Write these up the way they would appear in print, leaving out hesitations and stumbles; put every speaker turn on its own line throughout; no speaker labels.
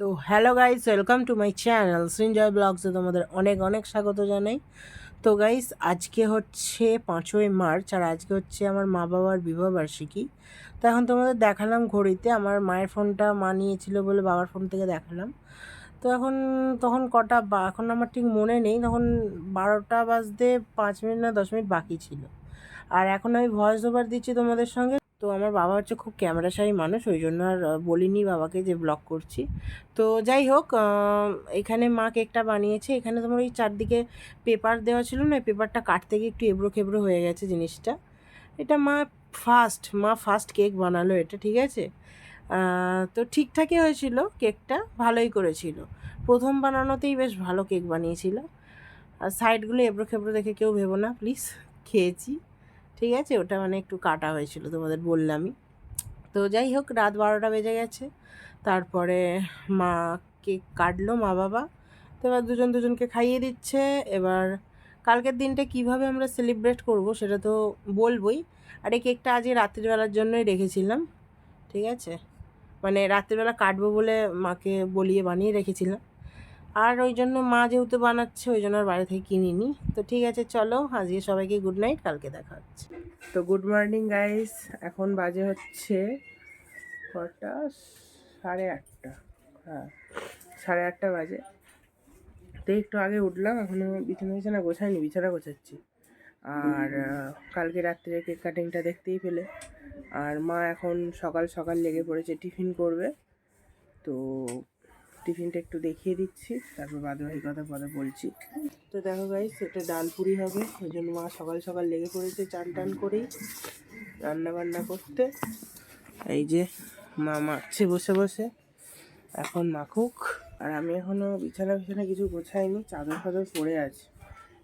তো hello guys, welcome to my channel Srinjoy ব্লগসে তোমাদের অনেক অনেক স্বাগত জানাই। তো গাইস, আজকে হচ্ছে 5ই মার্চ আর আজকে হচ্ছে আমার মা বাবার বিবাহবার্ষিকী। তো এখন তোমাদের দেখালাম ঘড়িতে, আমার মায়ের ফোনটা মা নিয়েছিল বলে বাবার ফোন থেকে দেখালাম। তো তখন কটা বা এখন আমার ঠিক মনে নেই, তখন 12টা বাজতে 5 মিনিট না 10 মিনিট বাকি ছিল। আর এখন আমি ভয়েস ওভার দিচ্ছি তোমাদের সঙ্গে। তো আমার বাবা হচ্ছে খুব ক্যামেরাশাই মানুষ, ওই জন্য আর বলিনি বাবাকে যে ব্লগ করছি। তো যাই হোক, এখানে মা কেকটা বানিয়েছে। এখানে তোমার ওই চারদিকে পেপার দেওয়া ছিল না, পেপারটা কাটতে গিয়ে একটু এবড়ো খেবড়ো হয়ে গেছে জিনিসটা। এটা মা ফার্স্ট কেক বানালো এটা, ঠিক আছে। তো ঠিকঠাকই হয়েছিল, কেকটা ভালোই করেছিল। প্রথম বানানোতেই বেশ ভালো কেক বানিয়েছিল। আর সাইডগুলো এবড়ো খেবড়ো দেখে কেউ ভেবো না প্লিজ, খেয়েছি, ঠিক আছে। ওটা মানে একটু কাটা হয়েছিল, তোমাদের বললামই। তো যাই হোক, রাত 12টা বেজে গেছে। তারপরে মা কেক কাটলো, মা বাবা। তো এবার দুজন দুজনকে খাইয়ে দিচ্ছে। এবার কালকের দিনটা কিভাবে আমরা সেলিব্রেট করব সেটা তো বলবই। আর এই কেকটা আজকে রাত্রিবেলার জন্যই রেখেছিলাম, ঠিক আছে। মানে রাত্রিবেলা কাটবো বলে মাকে বলিয়ে বানিয়ে রেখেছিলাম। আর ওই জন্য মা যেহেতু বানাচ্ছে, ওই জন্য আর বাইরে থেকে কিনিনি। তো ঠিক আছে, চলো আজকে সবাইকে গুড নাইট, কালকে দেখা হচ্ছে। তো গুড মর্নিং গাইস, এখন বাজে হচ্ছে কটা, 8:30। হ্যাঁ, 8:30 বাজে। তো একটু আগে উঠলাম, এখনও বিছানা গোছাইনি, বিছানা গোছাচ্ছি। আর কালকে রাত্রে কেক কাটিংটা দেখতেই পেলে। আর মা এখন সকাল সকাল লেগে পড়েছে, টিফিন করবে। তো টিফিনটা একটু দেখিয়ে দিচ্ছি, তারপর বাদবাকি কথা পরে বলছি। তো দেখো গাইস, এটা ডাল পুরি হবে, ওই জন্য মা সকাল সকাল লেগে পড়েছে চান টান করেই রান্না বান্না করতে। এই যে মা মাখছে বসে বসে, এখন মাখুক। আর আমি এখনও বিছানা কিছু গোছাইনি, চাদর ফাদর পড়ে আছে,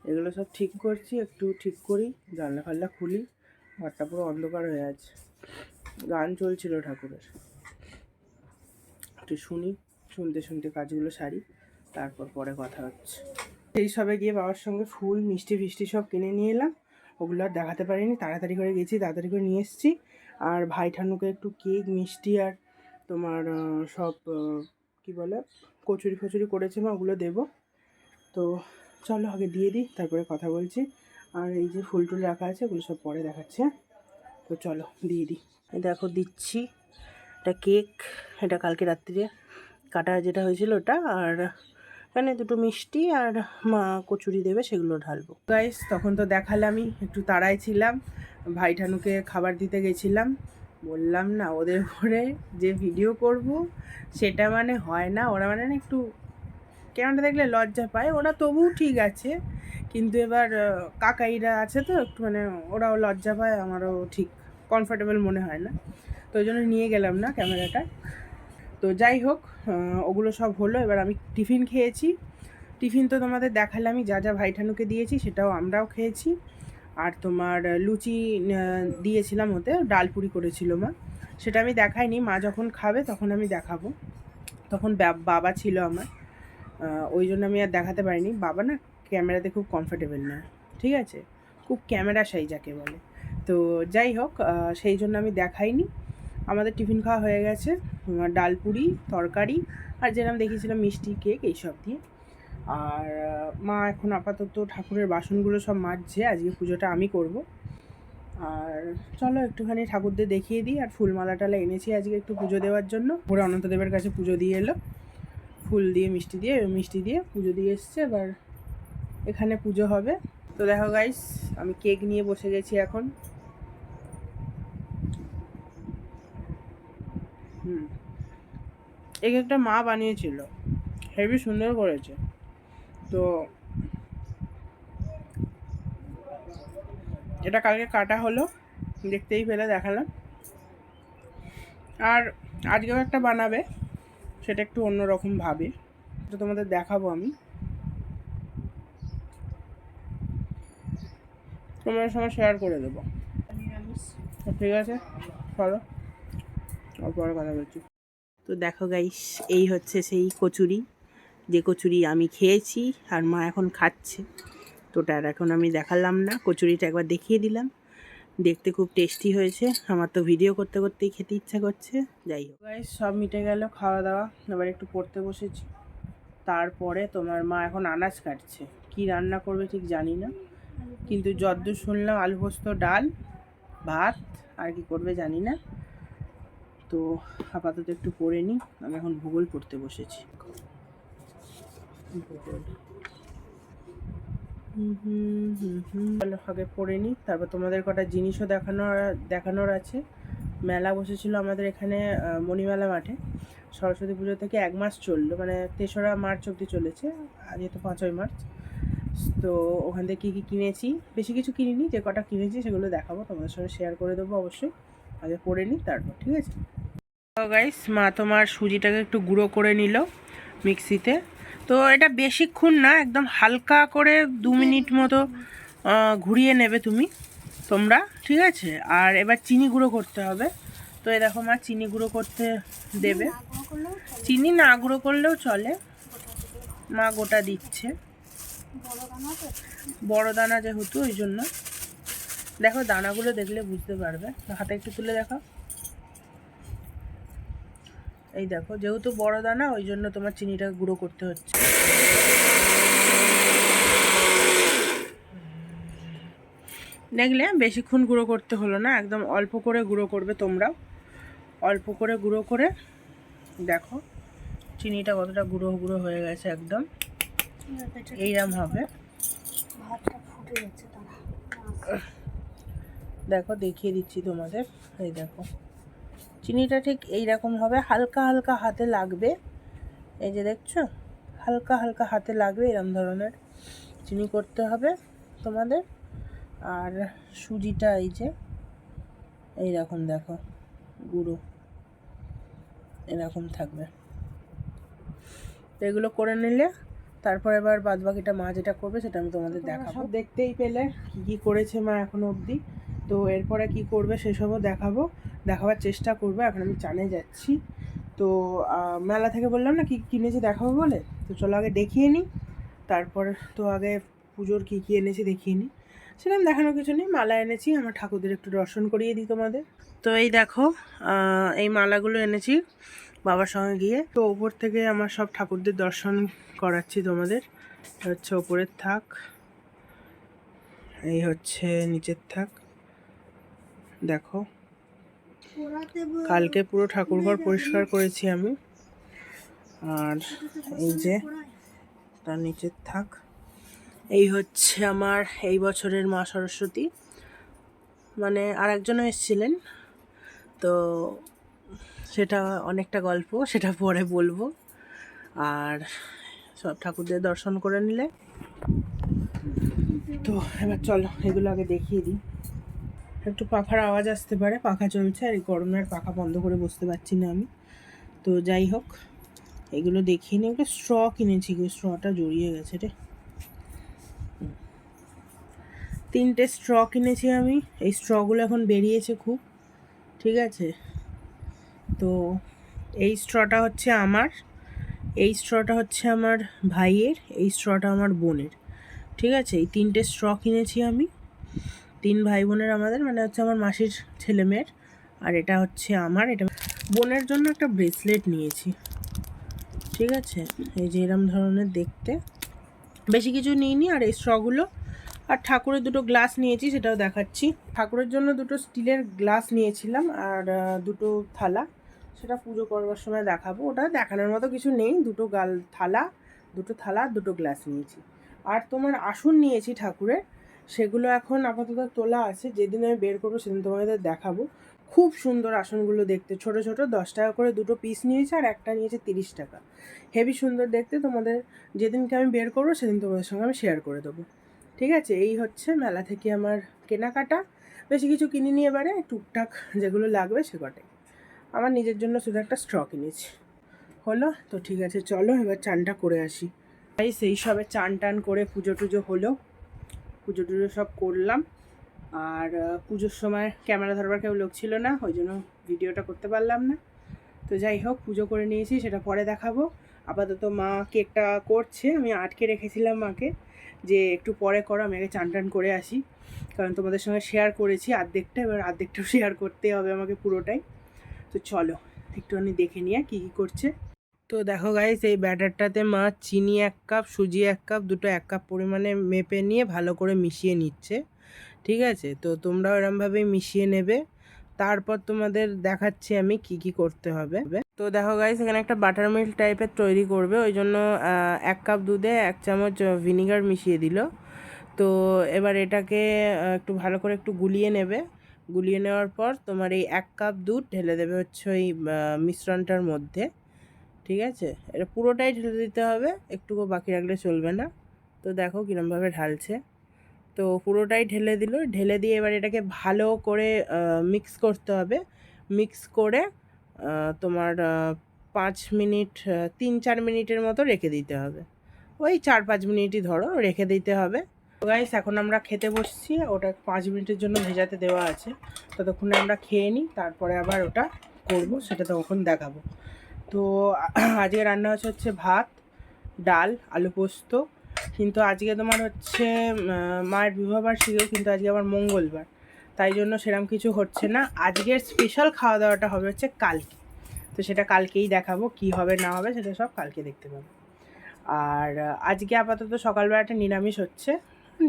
এগুলো সব ঠিক করছি। একটু ঠিক করি, জানলা ফাল্লা খুলি, ঘরটা পুরো অন্ধকার হয়ে আছে। গান চলছিল ঠাকুরের, একটু শুনতে শুনতে কাজগুলো সারি, তারপর পরে কথা হচ্ছে। সেই সবে গিয়ে বাবার সঙ্গে ফুল মিষ্টি ফিষ্টি সব কিনে নিয়ে এলাম, ওগুলো আর দেখাতে পারিনি, তাড়াতাড়ি করে গেছি, তাড়াতাড়ি করে নিয়ে এসেছি। আর ভাই ঠানুকে একটু কেক মিষ্টি আর তোমার সব কী বলে কচুরি ফচুরি করেছে মা, ওগুলো দেবো। তো চলো আগে দিয়ে দিই, তারপরে কথা বলছি। আর এই যে ফুল টুল রাখা আছে, ওগুলো সব পরে দেখাচ্ছে। তো চলো দিয়ে দিই। এই দেখো দিচ্ছি, এটা কেক, এটা কালকে রাত্রিরে কাটা যেটা হয়েছিল ওটা। আর এখানে দুটো মিষ্টি আর মা কচুরি দেবে, সেগুলো ঢালবো। গাইস, তখন তো দেখালামই, একটু তাড়ায় ছিলাম, ভাই ঠানুকে খাবার দিতে গেছিলাম। বললাম না ওদের ঘরে যে ভিডিও করব সেটা মানে হয় না, ওরা মানে না একটু ক্যামেরা দেখলে লজ্জা পায়, ওরা তবুও ঠিক আছে, কিন্তু এবার কাকাইরা আছে তো একটু মানে ওরাও লজ্জা পায়, আমারও ঠিক কমফর্টেবল মনে হয় না। তো ওই জন্য নিয়ে গেলাম না ক্যামেরাটা। তো যাই হোক, ওগুলো সব হলো। এবার আমি টিফিন খেয়েছি। টিফিন তো তোমাদের দেখালামই, যা যা ভাই ঠানুকে দিয়েছি সেটাও আমরাও খেয়েছি। আর তোমার লুচি দিয়েছিলাম, ওতে ডাল পুরি করেছিল মা, সেটা আমি দেখাইনি। মা যখন খাবে তখন আমি দেখাবো। তখন বাবা ছিল আমার, ওই জন্য আমি আর দেখাতে পারিনি। বাবা না ক্যামেরাতে খুব কমফর্টেবল না, ঠিক আছে, খুব ক্যামেরা সাই যাকে বলে। তো যাই হোক, সেই জন্য আমি দেখাইনি। আমাদের টিফিন খাওয়া হয়ে গেছে, ডাল পুরি তরকারি আর যেরকম দেখিয়েছিলাম মিষ্টি কেক এইসব দিয়ে। আর মা এখন আপাতত ঠাকুরের বাসনগুলো সব মাজছে, আজকে পুজোটা আমি করব। আর চলো একটুখানি ঠাকুরদের দেখিয়ে দিই। আর ফুলমালা টালা এনেছি আজকে একটু পুজো দেওয়ার জন্য, ওরা অনন্তদেবের কাছে পুজো দিয়ে এলো, ফুল দিয়ে মিষ্টি দিয়ে পুজো দিয়ে এসছে। এবার এখানে পুজো হবে। তো দেখো গাইস, আমি কেক নিয়ে বসে গেছি এখন। এই কেকটা মা বানিয়েছিল, হেবি সুন্দর করেছে। তো এটা কালকে কাটা হলো, দেখতেই পেলে, দেখালাম। আর আজকেও একটা বানাবে, সেটা একটু অন্যরকম ভাবে, তো তোমাদের দেখাবো আমি, তোমাদের সঙ্গে শেয়ার করে দেবো। ঠিক আছে, চলো পরে কথা বলছি। তো দেখো গাইস, এই হচ্ছে সেই কচুরি, যে কচুরি আমি খেয়েছি আর মা এখন খাচ্ছে। তো ওটা এখন আমি দেখালাম না, কচুরিটা একবার দেখিয়ে দিলাম। দেখতে খুব টেস্টি হয়েছে। আমার তো ভিডিও করতে করতেই খেতে ইচ্ছা করছে। যাই হোক গাইস, সব মিটে গেল খাওয়া দাওয়া, এবার একটু পড়তে বসেছি। তারপরে তোমার মা এখন আনাজ কাটছে, কি রান্না করবে ঠিক জানি না, কিন্তু যতদূর শুনলাম আলু পোস্ত, ডাল, ভাত, আর কি করবে জানি না। তো আপাতত একটু পড়ে নিই। আমি এখন ভূগোল পড়তে বসেছি। ভূগোল আগে পড়ে নিই, তারপর তোমাদের কটা জিনিসও দেখানোর আছে। মেলা বসেছিল আমাদের এখানে মণিমেলা মাঠে। সরস্বতী পুজো থেকে 1 মাস চললো, মানে 3রা মার্চ অবধি চলেছে, আজকে তো 5ই মার্চ। তো ওখান থেকে কী কী কিনেছি, বেশি কিছু কিনিনি, যে কটা কিনেছি সেগুলো দেখাবো, তোমাদের সঙ্গে শেয়ার করে দেবো অবশ্যই। আগে পড়ে নিই তারপর, ঠিক আছে। তো গাইস, মা তোমার সুজিটাকে একটু গুঁড়ো করে নিল মিক্সিতে। তো এটা বেশিক্ষণ না, একদম হালকা করে 2 মিনিট মতো ঘুরিয়ে নেবে তোমরা, ঠিক আছে। আর এবার চিনি গুঁড়ো করতে হবে। তো এই দেখো মা চিনি গুঁড়ো করতে দেবে। চিনি না গুঁড়ো করলেও চলে, মা গোটা দিচ্ছে, বড় দানা যেহেতু ওই জন্য। দেখো দানাগুলো দেখলে বুঝতে পারবে, হাতে একটু তুলে দেখো। এই দেখো, যেহেতু বড় দানা ওই জন্য তোমার চিনিটা গুঁড়ো করতে হচ্ছে। দেখলে বেশিক্ষণ গুঁড়ো করতে হলো না, একদম অল্প করে গুঁড়ো করবে তোমরাও। অল্প করে গুঁড়ো করে দেখো চিনিটা কতটা গুঁড়ো গুঁড়ো হয়ে গেছে, একদম এইরকম হবে। দেখো দেখিয়ে দিচ্ছি তোমাদের, এই দেখো চিনিটা ঠিক এইরকম হবে, হালকা হালকা হাতে লাগবে। এই যে দেখছো, হালকা হালকা হাতে লাগবে, এরকম ধরনের চিনি করতে হবে তোমাদের। আর সুজিটা এই যে এইরকম দেখো গুঁড়ো এরকম থাকবে। তো এগুলো করে নিলে তারপর এবার বাদবাকিটা মা যেটা করবে সেটা আমি তোমাদের দেখাবো। দেখতেই পেলে কী কী করেছে মা এখনো অবধি। তো এরপরে কি করবে সেসবও দেখাবার চেষ্টা করবো। এখন আমি চানে যাচ্ছি। তো মেলা থেকে বললাম না কি কিনেছি দেখাবো বলে, তো চলো আগে দেখিয়ে নিই। তারপর তো আগে পুজোর কী কী এনেছি দেখিয়ে নিই। সেরকম দেখানোর কিছু নেই, মালা এনেছি, আমার ঠাকুরদের একটু দর্শন করিয়ে দিই তোমাদের। তো এই দেখো এই মালাগুলো এনেছি বাবার সঙ্গে গিয়ে। তো ওপর থেকে আমার সব ঠাকুরদের দর্শন করাচ্ছি তোমাদের। হচ্ছে ওপরের থাক, এই হচ্ছে নিচের থাক। দেখো কালকে পুরো ঠাকুরঘর পরিষ্কার করেছি আমি। আর এই যে তার নিচের থাক, এই হচ্ছে আমার এই বছরের মা সরস্বতী। মানে আর একজনও এসেছিলেন, তো সেটা অনেকটা গল্প, সেটা পরে বলবো। আর সব ঠাকুরদের দর্শন করে নিলে তো এবার চলো এগুলো আগে দেখিয়ে দিই। একটু পাখার আওয়াজ আসতে পারে, পাখা চলছে, আর এই গরমে আর পাখা বন্ধ করে বসতে পারছি না আমি। তো যাই হোক এগুলো দেখিয়ে নিই। একটা স্ট্র কিনেছি, স্ট্রটা জড়িয়ে গেছে রে। 3টে স্ট্র কিনেছি আমি। এই স্ট্রগুলো এখন বেরিয়েছে খুব, ঠিক আছে। তো এই স্ট্রটা হচ্ছে আমার, এই স্ট্রটা হচ্ছে আমার ভাইয়ের, এই স্ট্রটা আমার বোনের, ঠিক আছে। এই 3টে স্ট্র কিনেছি আমি, 3 ভাই বোনের আমাদের, মানে হচ্ছে আমার মাসির ছেলে মেয়ের। আর এটা হচ্ছে আমার, এটা বোনের জন্য একটা ব্রেসলেট নিয়েছি, ঠিক আছে। এই যে এরম ধরনের দেখতে, বেশি কিছু নিইনি। আর এই স্ট্রগুলো, আর ঠাকুরের 2টো গ্লাস নিয়েছি, সেটাও দেখাচ্ছি। ঠাকুরের জন্য 2টো স্টিলের গ্লাস নিয়েছিলাম, আর 2টো থালা, সেটা পুজো করবার সময় দেখাবো। ওটা দেখানোর মতো কিছু নেই, 2টো থালা, 2টো গ্লাস নিয়েছি। আর তোমার আসন নিয়েছি ঠাকুরের, সেগুলো এখন আপাতত তোলা আছে, যেদিন আমি বের করবো সেদিন তোমাদের দেখাবো। খুব সুন্দর আসনগুলো দেখতে, ছোট ছোট, 10 টাকা করে 2টো পিস নিয়েছে, আর একটা নিয়েছে 30 টাকা। হেভি সুন্দর দেখতে, তোমাদের যেদিনকে আমি বের করবো সেদিন তোমাদের সঙ্গে আমি শেয়ার করে দেবো, ঠিক আছে। এই হচ্ছে মেলা থেকে আমার কেনাকাটা। বেশি কিছু কিনিনি এবারে, টুকটাক যেগুলো লাগবে সে কটাই। আমার নিজের জন্য শুধু একটা স্ট্র কিনেছি। হলো তো, ঠিক আছে চলো এবার চানটা করে আসি। সেই সবে চান টান করে পুজো টুজো হলো, পুজো টুজো সব করলাম। আর পুজোর সময় ক্যামেরা ধরবার কেউ লোক ছিল না, ওই জন্য ভিডিওটা করতে পারলাম না। তো যাই হোক পুজো করে নিয়েছি, সেটা পরে দেখাবো। আপাতত মা কেকটা করছে, আমি আটকে রেখেছিলাম মাকে,
যে একটু পরে করো, আমি আগে চান টান করে আসি, কারণ তোমাদের সঙ্গে শেয়ার করেছি অর্ধেকটা, এবার অর্ধেকটাও শেয়ার করতে হবে আমাকে পুরোটাই। তো চলো একটুখানি দেখে নিয়ে কী কী করছে।
তো দেখো গাইস, এই ব্যাটারটাতে মা চিনি 1 কাপ, সুজি 1 কাপ, দুটো 1 কাপ পরিমাণে মেপে নিয়ে ভালো করে মিশিয়ে নিচ্ছে। ঠিক আছে, তো তোমরাও এরমভাবেই মিশিয়ে নেবে। তারপর তোমাদের দেখাচ্ছি আমি কি কি করতে হবে। তো দেখো গাইস, এখানে একটা বাটার মিল্ক টাইপের তৈরি করবে, ওই জন্য 1 কাপ দুধে 1 চামচ ভিনিগার মিশিয়ে দিল। তো এবার এটাকে একটু ভালো করে একটু গুলিয়ে নেবে। গুলিয়ে নেওয়ার পর তোমার এই 1 কাপ দুধ ঢেলে দেবে হচ্ছে ওই মিশ্রণটার মধ্যে। ঠিক আছে, এটা পুরোটাই ঢেলে দিতে হবে, একটুকু বাকি রাখলে চলবে না। তো দেখো কীরমভাবে ঢালছে। তো পুরোটাই ঢেলে দিল, ঢেলে দিয়ে এবার এটাকে ভালো করে মিক্স করতে হবে। মিক্স করে তোমার 5 মিনিট, 3-4 মিনিটের মতো রেখে দিতে হবে। ওই 4-5 মিনিটই ধরো রেখে দিতে হবে। তো গাইস, এখন আমরা খেতে বসছি, ওটা 5 মিনিটের জন্য ভেজাতে দেওয়া আছে। ততক্ষণে আমরা খেয়ে নিই, তারপরে আবার ওটা করব, সেটা তখন দেখাবো। তো আজকে রান্না হচ্ছে ভাত, ডাল, আলু পোস্ত। কিন্তু আজকে তোমার হচ্ছে মায়ের বিবাহবার্ষিকীও, কিন্তু আজকে আবার মঙ্গলবার, তাই জন্য সেরকম কিছু হচ্ছে না। আজকের স্পেশাল খাওয়া দাওয়াটা হবে হচ্ছে কালকে। তো সেটা কালকেই দেখাবো, কি হবে না হবে সেটা সব কালকে দেখতে পাবো। আর আজকে আপাতত সকালবেলাটা নিরামিষ হচ্ছে,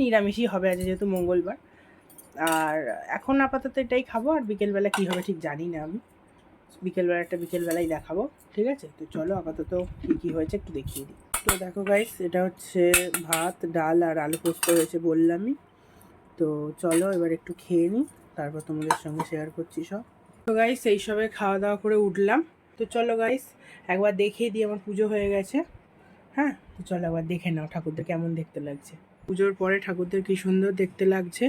নিরামিষই হবে আজ যেহেতু মঙ্গলবার। আর এখন আপাতত এটাই খাবো, আর বিকেলবেলা কী হবে ঠিক জানি না আমি। বিকেলবেলাই দেখাবো। ঠিক আছে, তো চলো আপাতত কী কী হয়েছে একটু দেখিয়ে দিই। তো দেখো গাইস, এটা হচ্ছে ভাত, ডাল আর আলু পোস্ত হয়েছে বললামই। তো চলো এবার একটু খেয়ে নিই, তারপর তোমাদের সঙ্গে শেয়ার করছি সব। তো গাইস, এই সবে খাওয়া দাওয়া করে উঠলাম। তো চলো গাইস, একবার দেখিয়ে দিই, আমার পুজো হয়ে গেছে। হ্যাঁ, তো চলো একবার দেখে নাও ঠাকুরদের কেমন দেখতে লাগছে। পুজোর পরে ঠাকুরদের কী সুন্দর দেখতে লাগছে,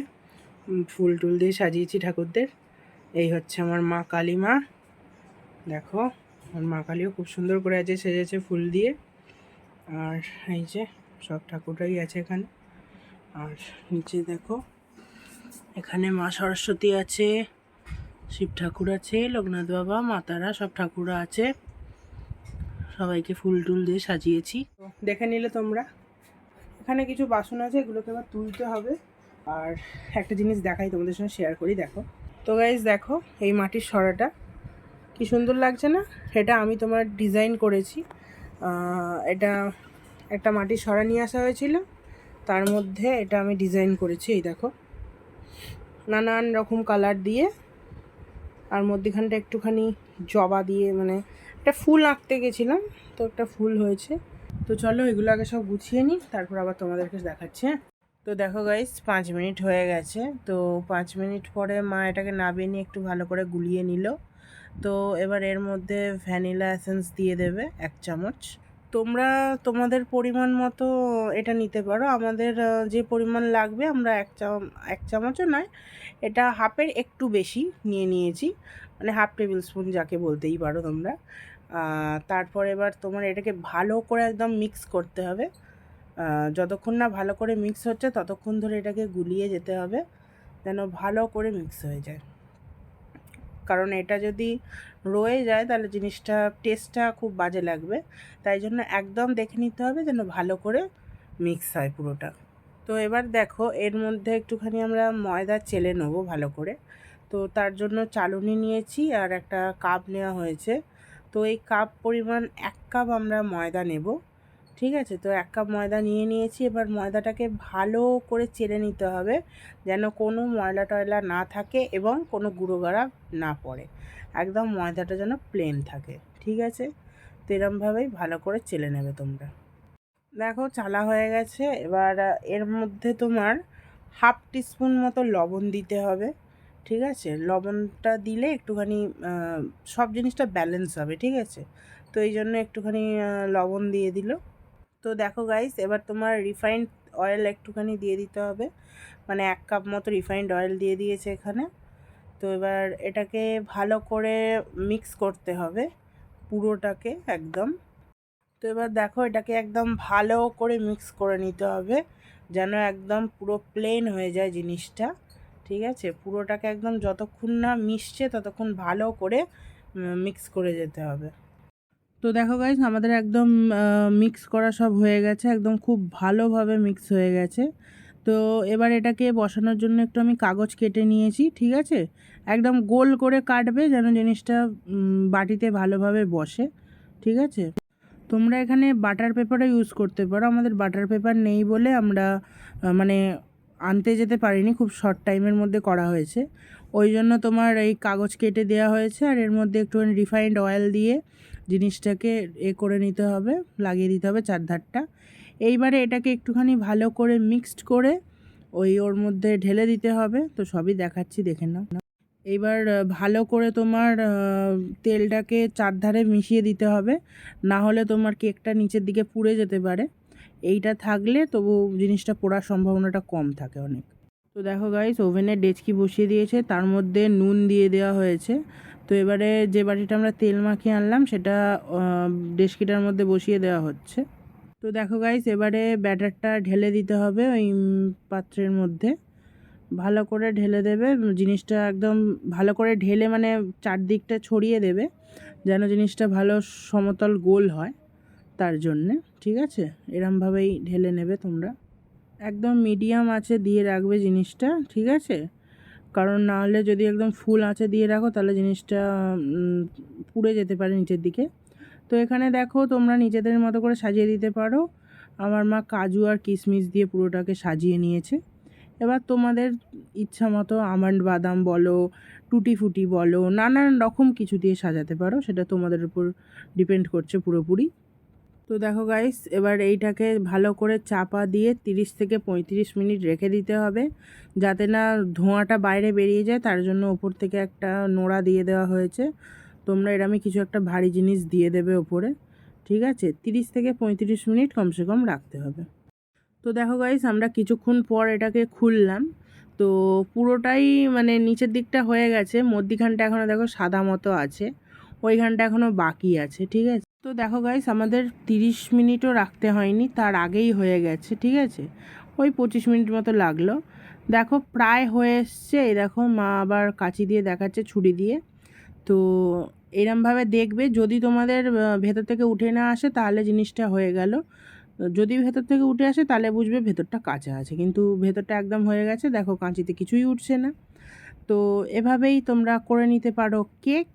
ফুল টুল দিয়ে সাজিয়েছি ঠাকুরদের। এই হচ্ছে আমার মা কালী মা, দেখো আমার মা কালীও খুব সুন্দর করে আছে, সেজেছে ফুল দিয়ে। আর এই যে সব ঠাকুররাই আছে এখানে। আর নিচে দেখো, এখানে মা সরস্বতী আছে, শিব ঠাকুর আছে, লোকনাথ বাবা, মাতারা, সব ঠাকুররা আছে। সবাইকে ফুল টুল দিয়ে সাজিয়েছি, দেখে নিলে তোমরা। এখানে কিছু বাসন আছে, এগুলোকে আবার তুলতে হবে। আর একটা জিনিস দেখাই তোমাদের সঙ্গে শেয়ার করি, দেখো। তো গাইজ দেখো, এই মাটির সরাটা কি সুন্দর লাগছে না? এটা আমি তোমার ডিজাইন করেছি। এটা একটা মাটির সরা নিয়ে আসা হয়েছিল, তার মধ্যে এটা আমি ডিজাইন করেছি। এই দেখো, নানান রকম কালার দিয়ে, আর মধ্যেখানটা একটুখানি জবা দিয়ে, মানে একটা ফুল আঁকতে গেছিলাম, তো একটা ফুল হয়েছে। তো চলো এগুলো আগে সব গুছিয়ে নিই, তারপর আবার তোমাদেরকে দেখাচ্ছি। হ্যাঁ, তো দেখো গাইস, 5 মিনিট হয়ে গেছে। তো 5 মিনিট পরে মা এটাকে নাবিয়ে নিয়ে একটু ভালো করে গুলিয়ে নিল। তো এবার এর মধ্যে ভ্যানিলা এসেন্স দিয়ে দেবে 1 চামচ। তোমরা তোমাদের পরিমাণ মতো এটা নিতে পারো। আমাদের যে পরিমাণ লাগবে, আমরা 1 চামচও নয়, এটা হাফের একটু বেশি নিয়ে নিয়েছি, মানে হাফ টেবিল স্পুন যাকে বলতেই পারো তোমরা। তারপর এবার তোমার এটাকে ভালো করে একদম মিক্স করতে হবে। যতক্ষণ না ভালো করে মিক্স হচ্ছে ততক্ষণ ধরে এটাকে গুলিয়ে যেতে হবে, যেন ভালো করে মিক্স হয়ে যায়। কারণ এটা যদি রয়ে যায় তাহলে জিনিসটা টেস্টটা খুব বাজে লাগবে, তাই জন্য একদম দেখে নিতে হবে যেন ভালো করে মিক্স হয় পুরোটা। তো এবার দেখো, এর মধ্যে একটুখানি আমরা ময়দা চেলে নেবো ভালো করে। তো তার জন্য চালুনি নিয়েছি আর একটা কাপ নেওয়া হয়েছে। তো এই কাপ পরিমাণ 1 কাপ আমরা ময়দা নেব। ঠিক আছে, তো 1 কাপ ময়দা নিয়ে নিয়েছি। এবার ময়দাটাকে ভালো করে চেলে নিতে হবে, যেন কোনো ময়লা টয়লা না থাকে এবং কোনো গুঁড়ো গাড়া না পড়ে, একদম ময়দাটা যেন প্লেন থাকে। ঠিক আছে, তো এরমভাবেই ভালো করে চেলে নেবে তোমরা। দেখো চালা হয়ে গেছে। এবার এর মধ্যে তোমার হাফ টিস্পুন মতো লবণ দিতে হবে। ঠিক আছে, লবণটা দিলে একটুখানি সব জিনিসটা ব্যালেন্স হবে। ঠিক আছে, তো এই জন্য একটুখানি লবণ দিয়ে দিল। তো দেখো গাইস, এবার তোমার রিফাইন্ড অয়েল একটুখানি দিয়ে দিতে হবে, মানে 1 কাপ মতো রিফাইন্ড অয়েল দিয়ে দিয়েছে এখানে। তো এবার এটাকে ভালো করে মিক্স করতে হবে পুরোটাকে একদম। তো এবার দেখো, এটাকে একদম ভালো করে মিক্স করে নিতে হবে, যেন একদম পুরো প্লেন হয়ে যায় জিনিসটা। ঠিক আছে, পুরোটাকে একদম যতক্ষণ না মিশছে ততক্ষণ ভালো করে মিক্স করে যেতে হবে। তো দেখো গাইস, আমাদের একদম মিক্স করা সব হয়ে গেছে, একদম খুব ভালোভাবে মিক্স হয়ে গেছে। তো এবার এটাকে বসানোর জন্য একটু আমি কাগজ কেটে নিয়েছি, ঠিক আছে। একদম গোল করে কাটবে যেন জিনিসটা বাটিতে ভালোভাবে বসে, ঠিক আছে। তোমরা এখানে বাটার পেপারও ইউজ করতে পারো, আমাদের বাটার পেপার নেই বলে আমরা মানে আনতে যেতে পারিনি, খুব শর্ট টাইমের মধ্যে করা হয়েছে, ওই জন্য তোমার এই কাগজ কেটে দেওয়া হয়েছে। আর এর মধ্যে একটুখানি রিফাইন্ড অয়েল দিয়ে জিনিসটাকে করে নিতে হবে, লাগিয়ে দিতে হবে চারধারটা। এইবারে এটাকে একটুখানি ভালো করে মিক্সড করে ওর মধ্যে ঢেলে দিতে হবে। তো সবই দেখাচ্ছি, দেখে নাও। এইবার ভালো করে তোমার তেলটাকে চারধারে মিশিয়ে দিতে হবে, না হলে তোমার কেকটা নিচের দিকে পুড়ে যেতে পারে। এইটা থাকলে তবু জিনিসটা পোড়ার সম্ভাবনাটা কম থাকে অনেক। তো দেখো গাইস, ওভেনে ডেচকি বসিয়ে দিয়েছে, তার মধ্যে নুন দিয়ে দেওয়া হয়েছে। তো এবারে যে বাটিটা আমরা তেল মাখিয়ে আনলাম সেটা ডেচকিটার মধ্যে বসিয়ে দেওয়া হচ্ছে। তো দেখো গাইস, এবারে ব্যাটারটা ঢেলে দিতে হবে ওই পাত্রের মধ্যে, ভালো করে ঢেলে দেবে জিনিসটা, একদম ভালো করে ঢেলে মানে চারদিকটা ছড়িয়ে দেবে যেন জিনিসটা ভালো সমতল গোল হয়, তার জন্যে, ঠিক আছে। এরমভাবেই ঢেলে নেবে তোমরা, একদম মিডিয়াম আঁচে দিয়ে রাখবে জিনিসটা, ঠিক আছে। কারণ না হলে যদি একদম ফুল আঁচে দিয়ে রাখো তাহলে জিনিসটা পুড়ে যেতে পারে নিচের দিকে। তো এখানে দেখো তোমরা নিজেদের মতো করে সাজিয়ে দিতে পারো। আমার মা কাজু আর কিশমিশ দিয়ে পুরোটাকে সাজিয়ে নিয়েছে। এবার তোমাদের ইচ্ছা মতো আমন্ড বাদাম বলো, টুটি ফুটি বলো, নানান রকম কিছু দিয়ে সাজাতে পারো, সেটা তোমাদের উপর ডিপেন্ড করছে পুরোপুরি। তো দেখো গাইস, এবার এইটাকে ভালো করে চাপা দিয়ে 30 থেকে 35 মিনিট রেখে দিতে হবে, যাতে না ধোঁয়াটা বাইরে বেরিয়ে যায়, তার জন্য ওপর থেকে একটা নোড়া দিয়ে দেওয়া হয়েছে। তোমরা এরমই কিছু একটা ভারী জিনিস দিয়ে দেবে ওপরে, ঠিক আছে। 30 থেকে 35 মিনিট কমসে কম রাখতে হবে। তো দেখো গাইস, আমরা কিছুক্ষণ পর এটাকে খুললাম। তো পুরোটাই মানে নিচের দিকটা হয়ে গেছে, মধ্যিখানটা এখনও দেখো সাদা মতো আছে, ওইখানটা এখনও বাকি আছে, ঠিক আছে। তো দেখো গাইস, আমাদের 30 মিনিটও রাখতে হয়নি, তার আগেই হয়ে গেছে, ঠিক আছে। ওই 25 মিনিট মতো লাগলো। দেখো প্রায় হয়ে এসছে, এই দেখো মা আবার কাঁচি দিয়ে দেখাচ্ছে, ছুরি দিয়ে। তো এরমভাবে দেখবে, যদি তোমাদের ভেতর থেকে উঠে না আসে তাহলে জিনিসটা হয়ে গেল, যদি ভেতর থেকে উঠে আসে তাহলে বুঝবে ভেতরটা কাঁচা আছে, কিন্তু ভেতরটা একদম হয়ে গেছে, দেখো কাঁচিতে কিছুই উঠছে না। তো এভাবেই তোমরা করে নিতে পারো কেক।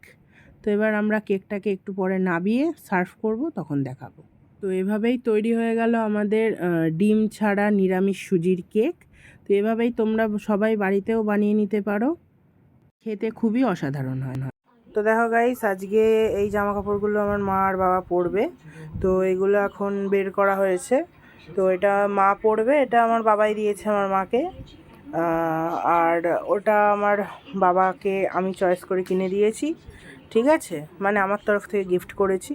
তো এবার আমরা কেকটাকে একটু পরে নামিয়ে সার্ভ করব, তখন দেখাবো। তো এভাবেই তৈরি হয়ে গেল আমাদের ডিম ছাড়া নিরামিষ সুজির কেক। তো এভাবেই তোমরা সবাই বাড়িতেও বানিয়ে নিতে পারো, খেতে খুবই অসাধারণ হয়। তো দেখো গাইস, আজকে এই জামা কাপড়গুলো আমার মা আর বাবা পরবে। তো এগুলো এখন বের করা হয়েছে। তো এটা মা পরবে, এটা আমার বাবাই দিয়েছে আমার মাকে। আর ওটা আমার বাবাকে আমি চয়েস করে কিনে দিয়েছি, ঠিক আছে, মানে আমার তরফ থেকে গিফট করেছি।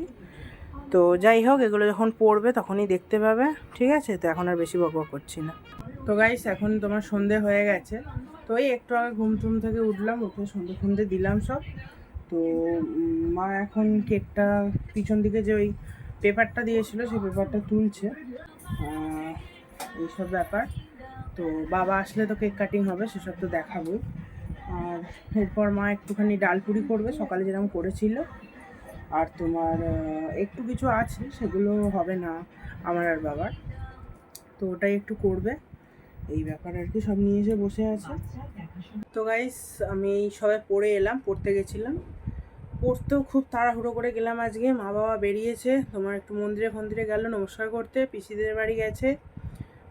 তো যাই হোক, এগুলো যখন পরবে তখনই দেখতে পাবে, ঠিক আছে। তো এখন আর বেশি বকবক করছি না। তো গাইস, এখন তোমার সন্ধে হয়ে গেছে। তো এই একটু আগে ঘুম টুম থেকে উঠলাম, উঠে সন্ধে ফন্ধে দিলাম সব। তো মা এখন কেকটা পিছন দিকে যে ওই পেপারটা দিয়েছিল সেই পেপারটা তুলছে, এইসব ব্যাপার। তো বাবা আসলে তো কেক কাটিং হবে, সেসব তো দেখাবোই। আর এরপর মা একটুখানি ডালপুরি করবে, সকালে যেরকম করেছিল। আর তোমার একটু কিছু আছে, সেগুলো হবে না আমার আর বাবার, তো ওটাই একটু করবে, এই ব্যাপার আর কি। সব নিয়ে এসে বসে আছে। তো গাইস, আমি এই সবে পড়তে গেছিলাম, পড়তেও খুব তাড়াহুড়ো করে গেলাম আজকে। মা বাবা বেরিয়েছে, তোমার একটু মন্দিরে ফন্দিরে গেল নমস্কার করতে, পিসিদের বাড়ি গেছে।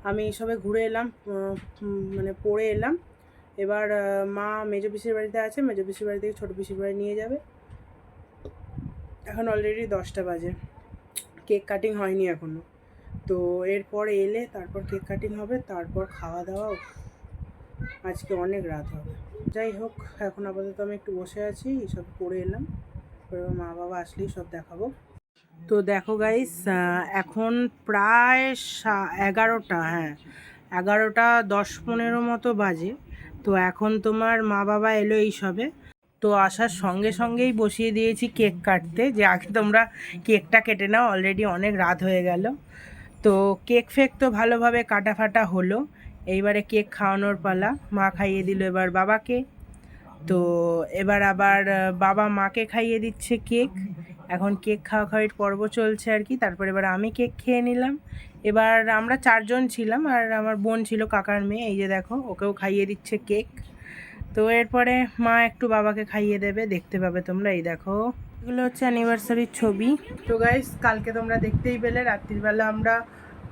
আমি সবে ঘুরে এলাম, মানে পড়ে এলাম। এবার মা মেজো পিসির বাড়িতে আছে, মেজো পিসির বাড়ি থেকে ছোটো পিসির বাড়ি নিয়ে যাবে। এখন অলরেডি 10টা বাজে, কেক কাটিং হয়নি এখনও। তো এরপর এলে তারপর কেক কাটিং হবে, তারপর খাওয়া দাওয়া। আজকে অনেক রাত হবে। যাই হোক, এখন আপাতত আমি একটু বসে আছি, সব করে এলাম, এবার মা বাবা আসলেই সব দেখাবো। তো দেখো গাইস, এখন প্রায় 11টা, হ্যাঁ 11টা 10-15 মতো বাজে। তো এখন তোমার মা বাবা এলো এই সবে। তো আসার সঙ্গে সঙ্গেই বসিয়ে দিয়েছি কেক কাটতে, যে আগে তোমরা কেকটা কেটে নাও, অলরেডি অনেক রাত হয়ে গেল। তো কেক ফেক তো ভালোভাবে কাটা ফাটা হলো, এইবারে কেক খাওয়ানোর পালা। মা খাইয়ে দিল এবার বাবাকে। তো এবার আবার বাবা মাকে খাইয়ে দিচ্ছে কেক। এখন কেক খাওয়াখাওয়ির পর্ব চলছে আর কি। তারপরে এবার আমি কেক খেয়ে নিলাম। এবার আমরা 4 জন ছিলাম, আর আমার বোন ছিল, কাকার মেয়ে, এই যে দেখো ওকেও খাইয়ে দিচ্ছে কেক। তো এরপরে মা একটু বাবাকে খাইয়ে দেবে, দেখতে পাবে তোমরা। এই দেখো, এগুলো হচ্ছে অ্যানিভার্সারির ছবি। তো গাইস, কালকে তোমরা দেখতেই পেলে রাত্রিবেলা আমরা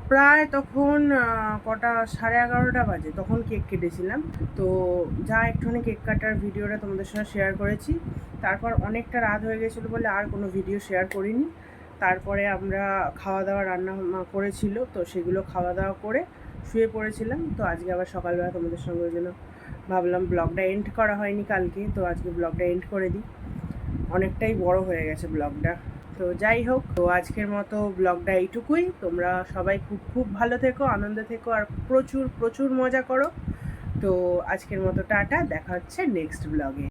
প্রায় তখন কটা 11:30 বাজে তখন কেক কেটেছিলাম। তো যা একটুখানি কেক কাটার ভিডিওটা তোমাদের সঙ্গে শেয়ার করেছি। তারপর অনেকটা রাত হয়ে গেছিলো বলে আর কোনো ভিডিও শেয়ার করিনি। তারপরে আমরা খাওয়া দাওয়া রান্না করেছিল, তো সেগুলো খাওয়া দাওয়া করে শুয়ে পড়েছিলাম। তো আজকে আবার সকালবেলা তোমাদের সঙ্গে ওই জন্য ভাবলাম ব্লগটা এন্ড করা হয়নি কালকে, তো আজকে ব্লগটা এন্ড করে দিই। অনেকটাই বড় হয়ে গেছে ব্লগটা। তো যাই হোক, তো আজকের মতো ব্লগটা এইটুকুই। তোমরা সবাই খুব খুব ভালো থেকো, আনন্দে থেকো, আর প্রচুর প্রচুর মজা করো। তো আজকের মতো টাটা, দেখা হচ্ছে নেক্সট ব্লগে।